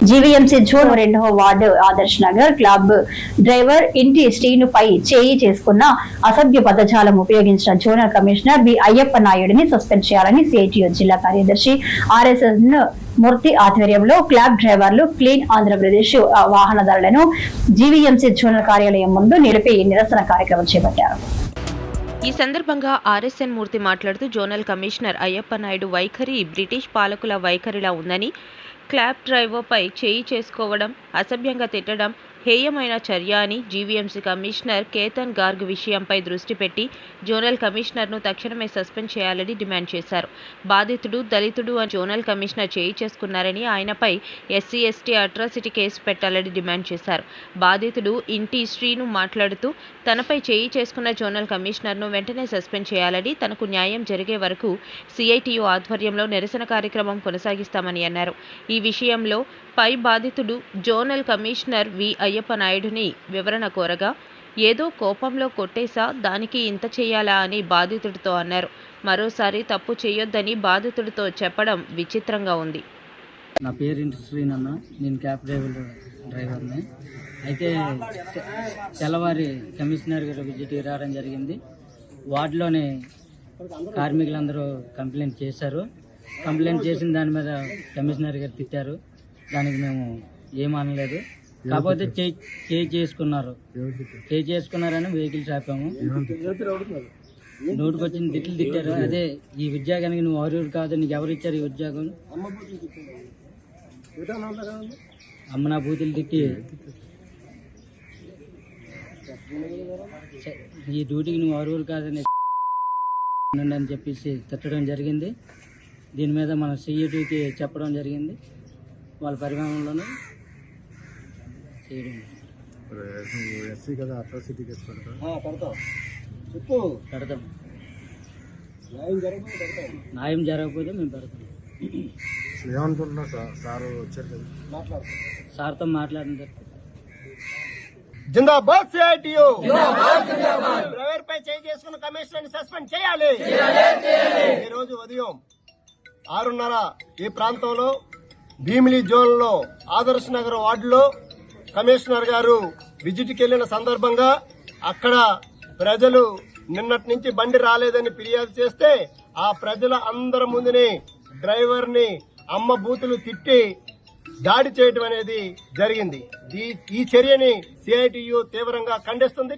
GVMC zone 2వ ward Adarsh Nagar club driver ఇంటి శ్రీనుపై చేయి చేసుకున్న అసభ్య పదజాలం ఉపయోగించిన జోనల్ కమిషనర్ బి అయ్యప్ప నాయుడిని సస్పెండ్ చేయాలని సిఐటియు జిల్లా కార్యదర్శి ఆర్ఎస్ఎస్ మూర్తి ఆధ్వర్యంలో క్లాబ్ డ్రైవర్లు క్లీన్ ఆంధ్రప్రదేశ్ వాహనదారులను జీవీఎంసీ జోనల్ కార్యాలయం ముందు నిలిపి నిరసన కార్యక్రమం చేపట్టారు. ఈ సందర్భంగా ఆర్ఎస్ఎన్ మూర్తి మాట్లాడుతూ జోనల్ కమిషనర్ అయ్యప్ప నాయుడు వైఖరి బ్రిటిష్ పాలకుల వైఖరిలా ఉందని, క్లాబ్ డ్రైవర్పై చేయి చేసుకోవడం, అసభ్యంగా తిట్టడం హేయమైన చర్య అని జీవీఎంసీ కమిషనర్ కేతన్ గార్గ్ విషయంపై దృష్టి పెట్టి జోనల్ కమిషనర్ను తక్షణమే సస్పెండ్ చేయాలని డిమాండ్ చేశారు. బాధితుడు దళితుడు అని జోనల్ కమిషనర్ చేయి చేసుకున్నారని ఆయనపై ఎస్సీ ఎస్టీ అట్రాసిటీ కేసు పెట్టాలని డిమాండ్ చేశారు. బాధితుడు ఇంటి శ్రీను మాట్లాడుతూ తనపై చేయి చేసుకున్న జోనల్ కమిషనర్ను వెంటనే సస్పెండ్ చేయాలని, తనకు న్యాయం జరిగే వరకు సిఐటియు ఆధ్వర్యంలో నిరసన కార్యక్రమం కొనసాగిస్తామని అన్నారు. ఈ విషయంలో పై బాధితుడు జోనల్ కమిషనర్ వి అయ్యప్ప నాయుడుని వివరణ కోరగా, ఏదో కోపంలో కొట్టేసా, దానికి ఇంత చేయాలా అని బాధితుడితో అన్నారు. మరోసారి తప్పు చేయొద్దని బాధితుడితో చెప్పడం విచిత్రంగా ఉంది. నా పేరు ఇంటి శ్రీనన్న, నేను క్యాబ్ డ్రైవర్ని. అయితే తెల్లవారి కమిషనర్ గారు విజిట్కి రావడం జరిగింది. వార్డులోని కార్మికులందరూ కంప్లైంట్ చేశారు. కంప్లైంట్ చేసిన దాని మీద కమిషనర్ గారు తిట్టారు. దానికి మేము ఏమనలేదు. కాకపోతే చేయి చేసుకున్నారని వెహికల్స్ ఆపాము. నోటికి వచ్చిన తిట్లు తిట్టారు. అదే ఈ ఉద్యోగానికి నువ్వు అర్హుడు కాదు, నీకు ఎవరు ఇచ్చారు ఈ ఉద్యోగం? అమ్మ నా బూతులు తిట్టి ఈ డ్యూటీకి నువ్వు అర్హుడు కాదని అని చెప్పేసి తిట్టడం జరిగింది. దీని మీద మన సిఐటికి చెప్పడం జరిగింది. వాళ్ళ పరిమాణంలోనే చేయడం పెడతాం. న్యాయం జరగకపోతే మేము పెడతాం. సార్తో మాట్లాడిన తర్వాత జిందాబాద్ సిఐటియు, డ్రైవర్ పై చేయి చేసుకున్న కమిషనర్ ని సస్పెండ్ చేయాలి. ఈ రోజు ఉదయం 6:30 ఈ ప్రాంతంలో భీమిలి జోన్ లో ఆదర్శ్ నగర్ వార్డులో కమిషనర్ గారు విజిట్కి వెళ్లిన సందర్భంగా అక్కడ ప్రజలు నిన్నటి నుంచి బండి రాలేదని ఫిర్యాదు చేస్తే ఆ ప్రజల అందరి ముందుని డ్రైవర్ ని అమ్మ బూతులు తిట్టి దాడి చేయడం అనేది జరిగింది. ఈ చర్యని సిఐటియు తీవ్రంగా ఖండిస్తుంది.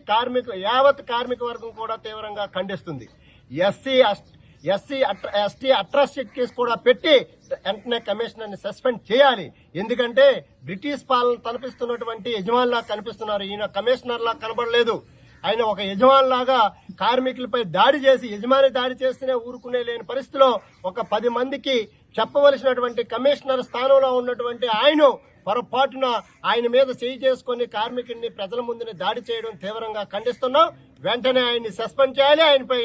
యావత్ కార్మిక వర్గం కూడా తీవ్రంగా ఖండిస్తుంది. ఎస్సీ ఎస్టీ అట్రాసిటీ కేసు కూడా పెట్టి వెంటనే కమిషనర్ ని సస్పెండ్ చేయాలి. ఎందుకంటే బ్రిటిష్ పాలన తలపిస్తున్నటువంటి యజమానిలా కనిపిస్తున్నారు. ఈయన కమిషనర్ లా కనబడలేదు. ఆయన ఒక యజమాని లాగా కార్మికులపై దాడి చేసి, యజమాని దాడి చేస్తేనే ఊరుకునే లేని పరిస్థితిలో ఒక 10 మందికి చెప్పవలసినటువంటి కమిషనర్ స్థానంలో ఉన్నటువంటి ఆయన పొరపాటున ఆయన మీద చేయి చేసుకుని కార్మికుడిని ప్రజల ముందుని దాడి చేయడం తీవ్రంగా ఖండిస్తున్నాం. వెంటనే ఆయన్ని సస్పెండ్ చేయాలి. ఆయనపై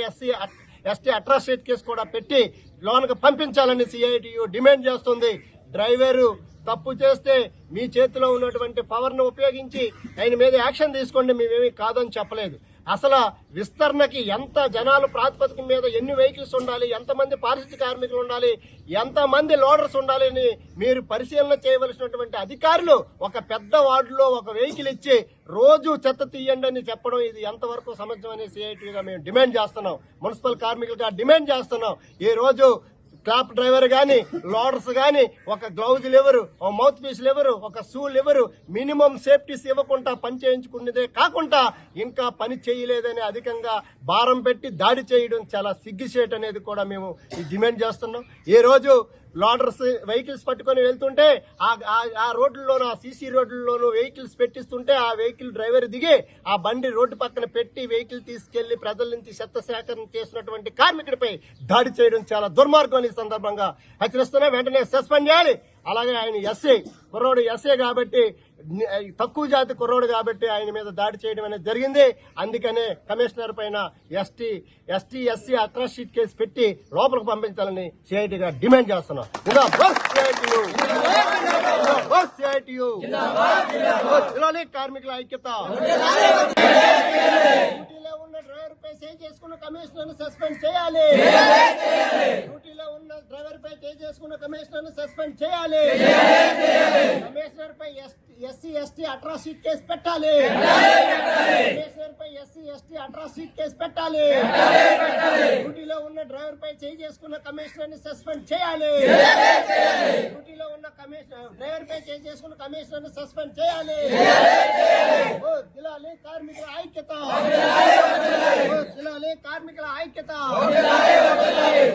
ఎస్టీ అట్రాసిటీ కేసు కూడా పెట్టి లోనికి పంపించాలని సిఐటియు డిమాండ్ చేస్తుంది. డ్రైవరు తప్పు చేస్తే మీ చేతిలో ఉన్నటువంటి పవర్ ను ఉపయోగించి ఆయన మీద యాక్షన్ తీసుకోండి, మేమేమీ కాదని చెప్పలేదు. అసలు విస్తరణకి ఎంత జనాలు ప్రాతిపదిక మీద ఎన్ని వెహికల్స్ ఉండాలి, ఎంతమంది పారిశుద్ధ్య కార్మికులు ఉండాలి, ఎంతమంది లోడర్స్ ఉండాలి అని మీరు పరిశీలన చేయవలసినటువంటి అధికారులు ఒక పెద్ద వార్డులో ఒక వెహికల్ ఇచ్చి రోజు చెత్త తీయండి అని చెప్పడం ఇది ఎంతవరకు సమంజసమని సిఐటిగా మేము డిమాండ్ చేస్తున్నాం. మున్సిపల్ కార్మికులుగా డిమాండ్ చేస్తున్నాం. ఈ రోజు క్లాప్ డ్రైవర్ గాని, లోడర్స్ గాని ఒక గ్లౌజులు ఎవరు, ఒక మౌత్ పీసులు ఎవరు, ఒక షూలు ఎవరు, మినిమం సేఫ్టీస్ ఇవ్వకుండా పని చేయించుకునేదే కాకుండా ఇంకా పని చేయలేదని అధికంగా భారం పెట్టి దాడి చేయడం చాలా సిగ్గుచేటు అనేది కూడా మేము డిమాండ్ చేస్తున్నాం. ఈ రోజు లోడర్స్ వెహికల్స్ పట్టుకొని వెళ్తుంటే ఆ రోడ్లలోనూ, ఆ సీసీ రోడ్లలోనూ వెహికల్స్ పెట్టిస్తుంటే ఆ వెహికల్ డ్రైవర్ దిగి ఆ బండి రోడ్డు పక్కన పెట్టి వెహికల్ తీసుకెళ్లి ప్రజల నుంచి చెత్త సేకరణ చేసినటువంటి కార్మికుడిపై దాడి చేయడం చాలా దుర్మార్గం. ఈ సందర్భంగా హెచ్చరిస్తున్నా, వెంటనే సస్పెండ్ చేయాలి. అలాగే ఆయన కుర్రోడు ఎస్ఏ కాబట్టి, తక్కువ జాతి కుర్రోడు కాబట్టి ఆయన మీద దాడి చేయడం అనేది జరిగింది. అందుకనే కమిషనర్ పైన ఎస్టీ ఎస్సీ అట్రాసిటీ కేసు పెట్టి లోపలికి పంపించాలని సిఐటిగా డిమాండ్ చేస్తున్నాం. కార్మికుల ఐక్యత. డ్యూటీలో ఉన్న డ్రైవర్ పై చేసుకున్న కమిషనర్ సస్పెండ్ చేయాలి. డ్యూటీలో ఉన్న డ్రైవర్ పై చేసుకున్న కమిషనర్ సస్పెండ్ చేయాలి. కమిషనర్ పై ఎస్సీ ఎస్టీ అట్రాసిటీ కేసు పెట్టాలి. కమిషనర్ పై ఎస్సీ ఎస్టీ అట్రాసిటీ కేసు పెట్టాలి. డ్యూటీలో ఉన్న డ్రైవర్ పై చేయి చేసుకున్న కమిషనర్ ని సస్పెండ్ చేయాలి. డ్యూటీలో ఉన్న డ్రైవర్ పై చేయి చేసుకున్న కమిషనర్ ని సస్పెండ్ చేయాలి. జిల్లాలే కార్మికుల ఐక్యత, జిల్లాలే కార్మికుల ఐక్యత.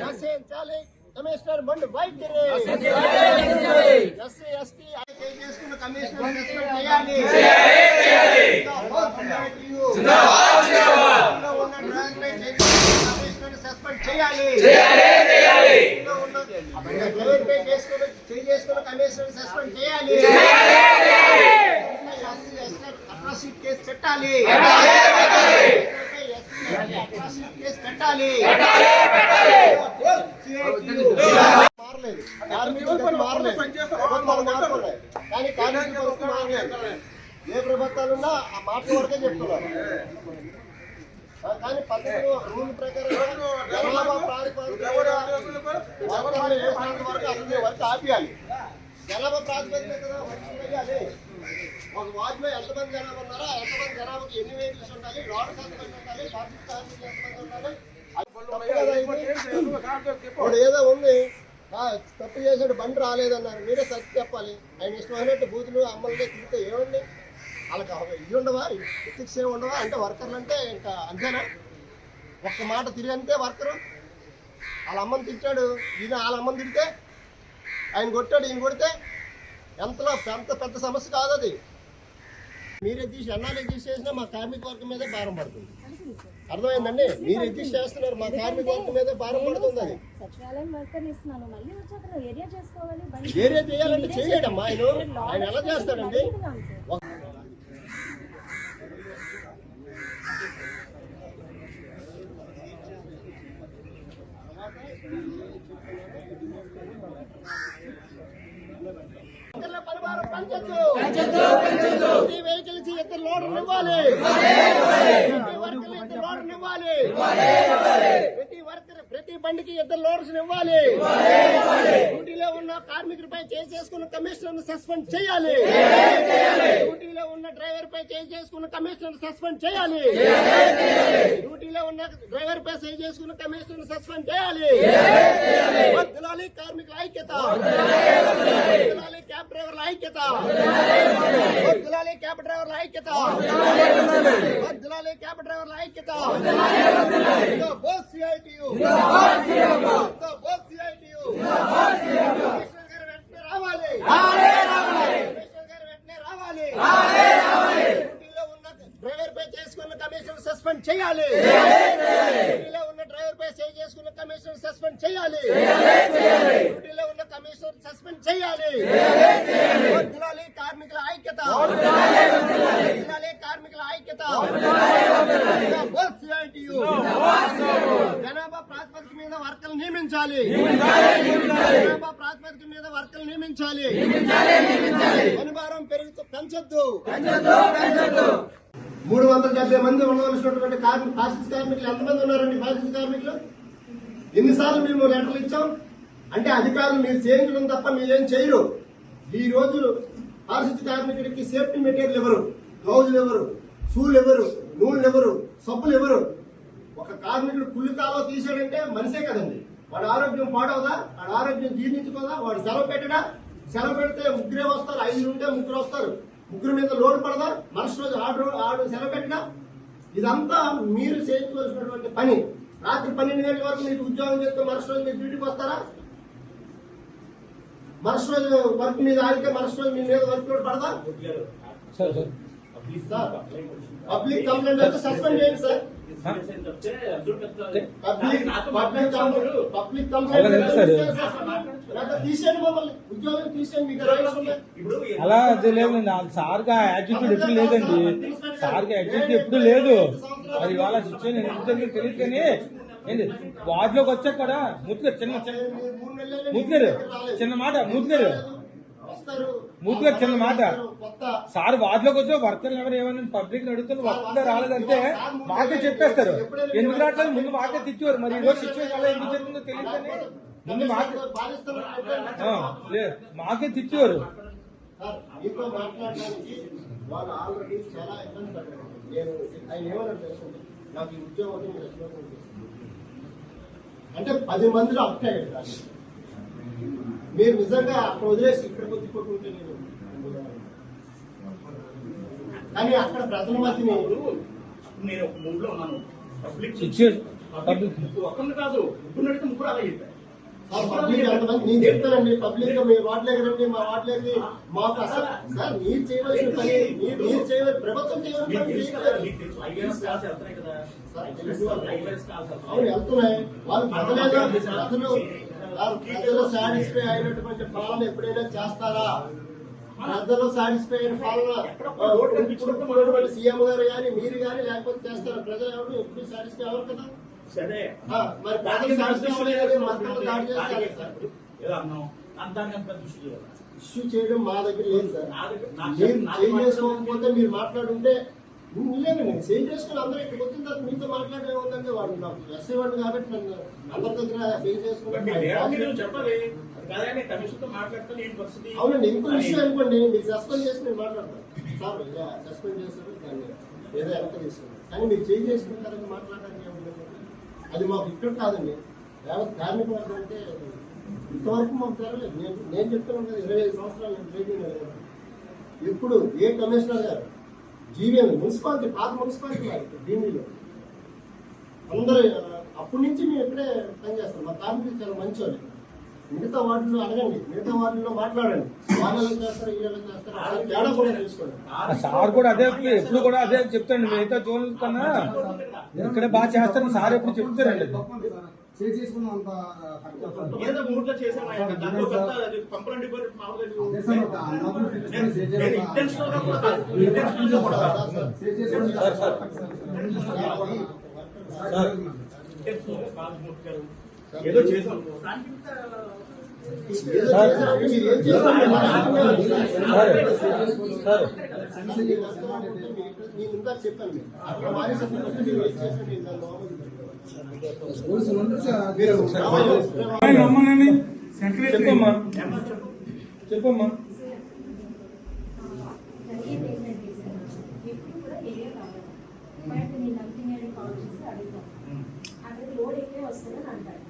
నశించాలి కమిషనర్ బండి వైఖరి. ఎస్సీ ఎస్టీ చేసుకున్న కమిషనర్ సస్పెండ్ చేయాలి. కమిషనర్ సస్పెండ్ చేయాలి. చేసుకున్న కమిషనర్ సస్పెండ్ చేయాలి. అట్రాసిటీ కేసు పెట్టాలి. కేసు పెట్టాలి. మారలేదు, కార్మికులు మారలేదు, ప్రభుత్వాలు మారుతున్నాయి కానీ కార్మికుల పరిస్థితి మారలేదు. ఏ ప్రభుత్వాలున్నా ఆ మాట వరకే చెప్తున్నారు కానీ పద్ధతులు రూల్ ప్రకారం జనాభా ప్రాతిపదికన వరకు ఆపియాలి. జనాభా ప్రాతిపదికన కదా వర్క్ చేయాలి. ఒక వార్డులో ఎంతమంది జనాభా ఉన్నారో ఎంతమంది జనాభాకి ఎన్ని వెహికల్స్ ఉండాలి, లోడ్ ఎంతమంది ఉండాలి, ట్రాఫిక్ కార్మికులు ఎంతమంది ఉండాలి. ఇప్పుడు ఏదో ఉంది తప్పు చేసాడు బండి రాలేదన్నారు, మీరే సత్య చెప్పాలి. ఆయన ఇష్టమైనట్టు బూతులు అమ్మలనే తిరిగితే ఏమండి వాళ్ళకి ఇవి ఉండవా, ఎథిక్స్ ఏమి ఉండవా? అంటే వర్కర్లు అంటే ఇంకా అంతేనా? ఒక్క మాట తిరిగంతే వర్కరు. వాళ్ళ అమ్మని తిట్టాడు, ఈయన వాళ్ళ అమ్మని తిడితే ఆయన కొట్టాడు, ఈయన కొడితే ఎంత పెద్ద సమస్య కాదు అది. మీరే తీసి అన్నాలు ఎగ్జిస్ట్ చేసినా మా కార్మిక వర్గం మీదే భారం పడుతుంది. అర్థమైందండి? మీరు ఎగ్జిస్ట్ చేస్తున్నారు, మా కార్మిక వర్గం మీదే భారం పడుతుంది. అది ఏరియా చేయాలంటే చేయలేడమ్మా ఆయన ఎలా చేస్తాడండి? పరిమాణం పెంచొద్దు. ప్రతి వెహికల్ కి ఇద్దరు లోడర్లు ఇవ్వాలి. ప్రతి వర్కర్లు ఇద్దరు లోడర్లు ఇవ్వాలి. ప్రతి బండికి ఇద్దరు లోడర్స్ ఇవ్వాలి. డ్యూటీలో ఉన్న కార్మికుడిపై చేసుకున్న కమిషనర్ సస్పెండ్ చేయాలి. డ్యూటీలో ఉన్న డ్రైవర్ పై చేసుకున్న కమిషనర్ సస్పెండ్ చేయాలి. డ్యూటీలో ఉన్న డ్రైవర్ పై చేసుకున్న కమిషనర్ సస్పెండ్ చేయాలి. వర్ధిల్లాలి కార్మికుల ఐక్యత, వర్ధిల్లాలి క్యాబ్ డ్రైవర్ల ఐక్యత, వర్ధిల్లాలి క్యాబ్ డ్రైవర్ల ఐక్యత, వర్ధిల్లాలి క్యాబ్ డ్రైవర్ల ఐక్యత. CITU రావాలి, డ్రైవర్ పై చేసుకున్న కమిషనర్ సస్పెండ్ చేయాలి. డ్యూటీలో ఉన్న డ్రైవర్ పై చేసుకున్న కమిషనర్ సస్పెండ్ చేయాలి. డ్యూటీలో ఉన్న కమిషనర్ సస్పెండ్ చేయాలి. వర్ధిల్లాలి కార్మికుల ఐక్యత, వర్ధిల్లాలి కార్మికుల ఐక్యత. CITU జనాభా ప్రాతిపదిక మీద వర్కర్లు నియమించాలి. జనాభా ప్రాతిపదిక మీద వర్కర్లు నియమించాలి. పనిభారం పెంచొద్దు. 370 మంది ఉండవలసినటువంటి పారిశుద్ధ కార్మికులు ఎంతమంది ఉన్నారండి? పారిశుద్ధ కార్మికులు ఎన్నిసార్లు మేము లెటర్లు ఇచ్చాం అంటే అధికారులు మీరు చేయించడం తప్ప మీరేం చేయరు. ఈ రోజు పారిశుద్ధ కార్మికుడికి సేఫ్టీ మెటీరియల్ ఎవరు, గ్లౌజులు ఎవరు, షూలు ఎవరు, నూనెలు ఎవరు, సబ్బులు ఎవరు? ఒక కార్మికుడు కుళ్ళు కాలో తీసాడంటే మనిషే కదండి. వాడు ఆరోగ్యం పాడవదా? వాడు ఆరోగ్యం జీర్ణించుకోదా? వాడు సెలవు పెట్టడా? సెలవు పెడితే ముగ్గురే వస్తారు, 5 ఉంటే ముగ్గురు వస్తారు, ముగ్గురు మీద లోడ్ పడదా? మరుసటి రోజు ఆడు సెలవు పెట్టడా? ఇదంతా మీరు చేయించవలసినటువంటి పని. రాత్రి 12 గంటల వరకు మీకు ఉద్యోగం చేస్తే మరుసటి రోజు మీరు డ్యూటీకి వస్తారా? మరుసటి రోజు వర్క్ మీద ఆగితే మరుసటి రోజు మీ మీద వర్క్ లోడ్ పడదా? పబ్లిక్ కంప్లైంట్ అయితే సస్పెండ్ చేయండి సార్. పబ్లిక్ కంప్లైంట్ తీసేయండి, మమ్మల్ని ఉద్యోగం తీసేయండి. మీకు అలా అది లేదండి. సార్గా యాటిట్యూడ్ ఎప్పుడు లేదండి. సార్గా యాటిట్యూడ్ ఎప్పుడు లేదు. అది ఇవాళ సిచ్యువేషన్ ఎందుకు జరిగింది తెలియదు కానీ ఏంటి వార్డులోకి వచ్చాక కూడా మూతిగారు చిన్న మాట మూతిగారు చిన్న మాట సార్ వార్డులోకి వచ్చా వర్కర్లు ఎవరు ఏమన్నా పబ్లిక్ అడుగుతారు వర్క్ రాలేదంటే మాకే చెప్పేస్తారు. ఎందుకు రావట్లేదు ముందు మాకే తెచ్చేవారు. మరి ఈరోజు సిచ్యువేషన్ అలా ఎందుకు జరిగిందో తెలియదు. ముందు మాకే బాధిస్తున్నారు లేదు మాకే తిట్టేవారు. సార్ మీతో మాట్లాడడానికి వాళ్ళు ఆల్రెడీ చాలా ఇబ్బంది పడ్డారు. నేను ఆయన ఏమన్నా తెలుసుకుంటే నాకు ఈ ఉద్యోగం అంటే మీరు ఉద్యోగం చేస్తుంది అంటే 10 మందిలో అప్లై అయ్యారు. మీరు నిజంగా అక్కడ వదిలేసి ఇక్కడికి వచ్చి కొట్టుకుంటే కానీ అక్కడ ప్రజల మధ్య నేను ఒక మూడ్లో ఉన్నాను. పబ్లిక్ ఒక్కరిని కాదు ముగ్గురు ముగ్గురు అలా చెప్పారు. పబ్లిక్ ఎంతమంది నేను చెప్తానండి. పబ్లిక్ గా మీ వార్డులోకి రండి, మా వార్డులోకి మాకు అసలు సార్ మీరు చేయవలసిన పని మీరు చేయవలసిన ప్రభుత్వం చేయవలసిన అవును వెళ్తున్నాయి. వాళ్ళు ప్రజలు సాటిస్ఫై అయినటువంటి పాలన ఎప్పుడైనా చేస్తారా? ప్రజలు సాటిస్ఫై అయిన పాలన సీఎం గారు కానీ మీరు కానీ లేకపోతే చేస్తారా? ప్రజలు ఎవరు ఎప్పుడు సాటిస్ఫై అవ్వరు కదా. మరి ప్రజలు సాటిస్ఫై అవ్వలేదు దాడి చేస్తారు. ఇష్యూ చేయడం మా దగ్గర లేదు సార్. మీరు చేంజ్ చేసుకోకపోతే మీరు మాట్లాడుంటే లేదండి. నేను చేంజ్ చేసుకుని అందరూ ఇక్కడికి వచ్చిన తర్వాత మీతో మాట్లాడే ఉందంటే వాడు నాకు ఎస్ఐ వాడు కాబట్టి నన్ను అందరి దగ్గర చేంజ్ చేసుకున్నాను. అవునండి. ఇంకో విషయం అనుకోండి, మీరు సస్పెండ్ చేసి నేను మాట్లాడతాను. సార్ సస్పెండ్ చేస్తారు దాన్ని ఏదో వెనక తీసుకున్నాను కానీ మీరు చేంజ్ చేసుకుంటారని మాట్లాడడానికి ఏముంది? అది మాకు ఇక్కడ కాదండి. కార్మిక వర్గం అంటే ఇంతవరకు మాకు తెరలేదు. నేను చెప్తున్నాను కదా 25 సంవత్సరాలు నేను ట్రైనింగ్ అయ్యాను. ఇప్పుడు ఏ కమిషనర్ గారు జీవీఎం మున్సిపాలిటీ పాత మున్సిపాలిటీ భీమిలో అందరూ అప్పటి నుంచి మేము ఇక్కడే పనిచేస్తాం. మా కార్మికులు చాలా మంచివాళ్ళు. మిగతా వార్డులో అడగండి, మిగతా వార్డులో మాట్లాడండి. వాళ్ళు ఎలా చేస్తారు, వీళ్ళు ఎలా చేస్తారు తేడా కూడా తెలుసుకోండి. సార్ కూడా అదే ఎప్పుడు కూడా అదే చెప్తాండి. మిగతా జోన్ కన్నా ఇక్కడే బాగా చేస్తారని సార్ ఎప్పుడు చెప్తారండి. ఏదో మూడ్లో చేసాను. కంప్లైంట్ ఏదో చేసాం. చెప్పాను చెప్పమ్మా చెప్పమ్మా. అక్కడ లోడ్ ఎక్కువ వస్తుందని అంటారు.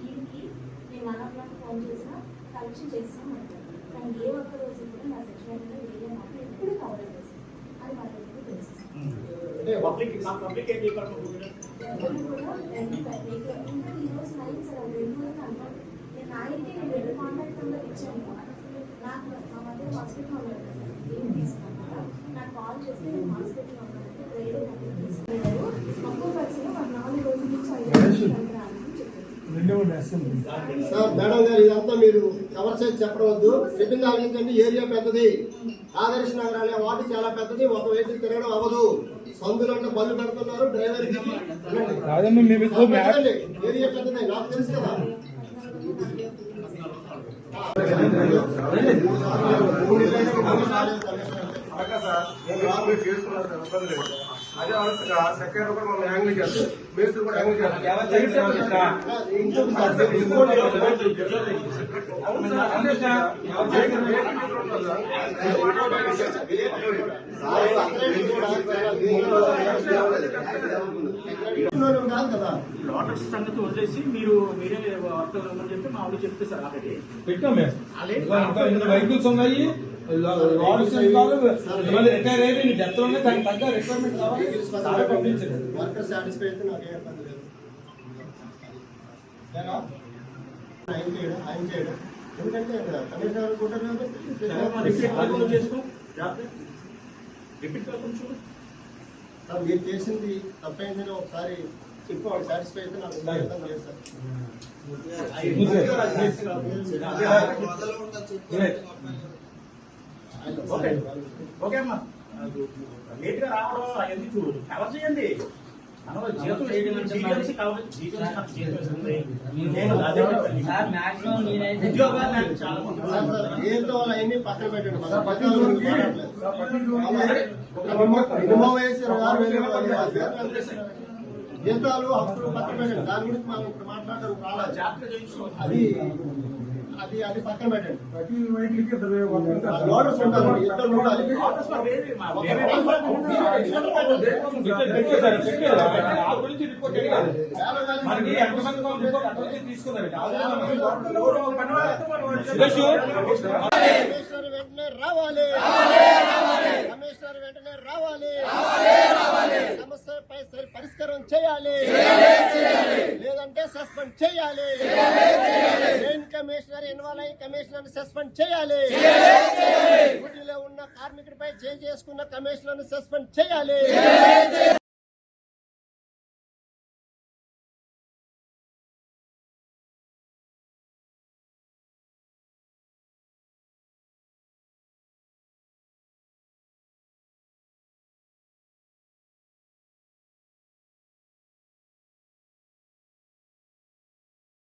దీనికి నేను 1 o'clock ఫోన్ చేసినా కలెక్షన్ చేస్తాం అంటారు. కానీ ఏ ఒక్క రోజు కూడా నా సెక్షన్లో వేరే మాకు ఎప్పుడు కవర్ చేస్తాం. అది మా దగ్గర తెలుసు. పబ్లిక్ కూడా ఈరోజు నైట్ సార్ 2 అంటారు. నేను ఆయనకి నేను 2 కాంటాక్ట్ నెంబర్ ఇచ్చాను. నాకు మా మధ్య హాస్పిటల్ ఉన్నాడు సార్. ఏం తీసుకున్నా నాకు కాల్ చేస్తే నేను హాస్పిటల్ ఉన్నానంటే వేరే దగ్గర తీసుకున్నారు. ఒక్కో పర్సన్ 4 రోజుల నుంచి 5 రోజులు సార్ మేడం గారు ఇదంతా మీరు కవర్ చేసి చెప్పవద్దు. చెప్పింది ఆలోచించండి. ఏరియా పెద్దది, ఆదర్శ నగర్ అనే వార్డు చాలా పెద్దది. ఒక వెహికల్ తిరగడం అవ్వదు. సందులో బళ్ళు పెడుతున్నారు డ్రైవర్ కి. ఏరియా పెద్దది నాకు తెలుసు కదా. అదే అవసరంగా సెకండ్ కూడా మనం యాంగిల్ చేస్తాం. మేస్త్రి కూడా యాంగిల్ చేస్తాం. లోటస్ సంగతి వదిలేసి మీరు మీరే వర్క్ అని చెప్పి మా వాళ్ళు చెప్తే సార్ ఆల్రెడీ పెట్టాం మేము. ఇంకా వెహికల్స్ ఉన్నాయి, రిటైర్ అయ్యి నీ డెత్ ఉన్నాయి, దానికి తగ్గ రిక్వైర్మెంట్ కావాలి. పంపించండి. వర్కర్ సాటిస్ఫై అయితే నాకు ఏ ఇబ్బంది లేదు. ఆయన చేయడం ఎందుకంటే కమిషనర్ కూడా చేసుకో రిపీట్ కొంచెం సార్ మీరు చేసింది తప్పైందని ఒకసారి చెప్పి వాళ్ళు సాటిస్ఫై అయితే నాకు ఇబ్బంది లేదు సార్. ఓకే అమ్మా లేట్ గా రావడం అవన్నీ చూడు కవర్ చేయండి. ఏంటో అవన్నీ పక్కన పెట్టండి. మినిమం వేసారు జీతాలు హక్కులు పక్కన పెట్టండి. దాని గురించి మనం ఇప్పుడు మాట్లాడడం రాలేదు. అది పక్కన పెట్టండి. ప్రతి వెహికల్కి 2 లోడర్స్ ఉండాలి, ఇద్దరు ఉండాలి. ఆ గురించి రిపోర్ట్ ఏం కాదు. మనకి ఎంతమంది రిపోర్ట్ అక్కడ తీసుకున్నారు. కమిషనర్ వెంటనే రావాలి, కమిషనర్ వెంటనే రావాలి, సమస్యపై పరిష్కారం చేయాలి, లేదంటే సస్పెండ్ చేయాలి. మెయిన్ కమిషనర్ ఇన్వాల్వ్ అయ్యి కమిషనర్ సస్పెండ్ చేయాలి. డ్యూటీలో ఉన్న కార్మికుడిపై చేసుకున్న కమిషనర్ సస్పెండ్ చేయాలి.